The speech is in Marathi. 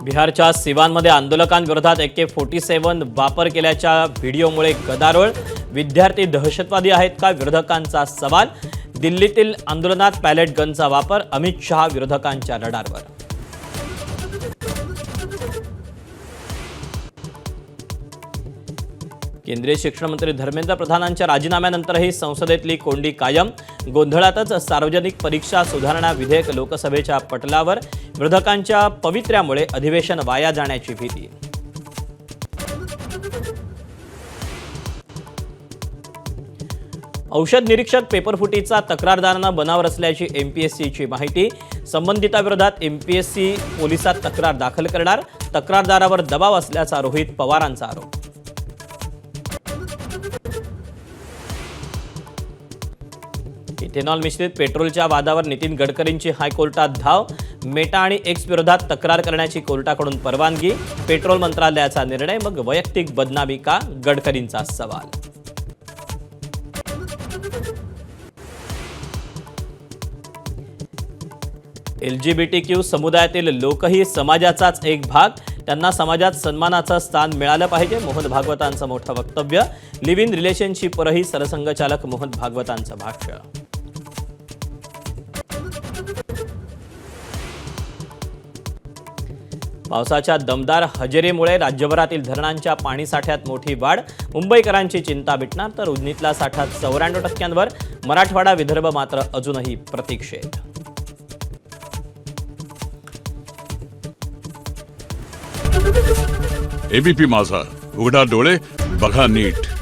बिहारच्या सिवानमध्ये आंदोलकांविरोधात AK-47 वापर केल्याच्या व्हिडिओमुळे गदारोळ। विद्यार्थी दहशतवादी आहेत का, विरोधकांचा सवाल। दिल्लीतील आंदोलनात पॅलेट गनचा वापर, अमित शहा विरोधकांच्या रडारवर। केंद्रीय शिक्षण मंत्री धर्मेंद्र प्रधानांच्या राजीनाम्यानंतरही संसदेतली कोंडी कायम। गोंधळातच सार्वजनिक परीक्षा सुधारणा विधेयक लोकसभेच्या पटलावर। विरोधकांच्या पवित्र्यामुळे अधिवेशन वाया जाण्याची भीती। औषध निरीक्षक पेपरफुटीचा तक्रारदारांना बनाव रचल्याची MPSCची माहिती। संबंधिताविरोधात MPSC पोलिसात तक्रार दाखल करणार। तक्रारदारावर दबाव असल्याचा रोहित पवारांचा आरोप। इथेनॉल मिश्रित पेट्रोलच्या वादावर नितीन गडकरींची हायकोर्टात धाव। मेटा आणि एक्स विरोधात तक्रार करण्याची कोर्टाकडून परवानगी। पेट्रोल मंत्रालयाचा निर्णय, मग वैयक्तिक बदनामी का, गडकरींचा सवाल। LGBTQ समुदायातील लोकही समाजाचाच एक भाग, त्यांना समाजात सन्मानाचं स्थान मिळालं पाहिजे। मोहन भागवतांचं मोठं वक्तव्य। लिव्ह इन रिलेशनशिपवरही सरसंघचालक मोहन भागवतांचं भाष्य। पावसाच्या दमदार हजेरीमुळे राज्यभरातील धरणांच्या पाणीसाठ्यात मोठी वाढ। मुंबईकरांची चिंता मिटणार, तर उजनीतला साठा 94%वर। मराठवाडा विदर्भ मात्र अजूनही प्रतीक्षेत। ABP माझा, उघडा डोळे बघा नीट।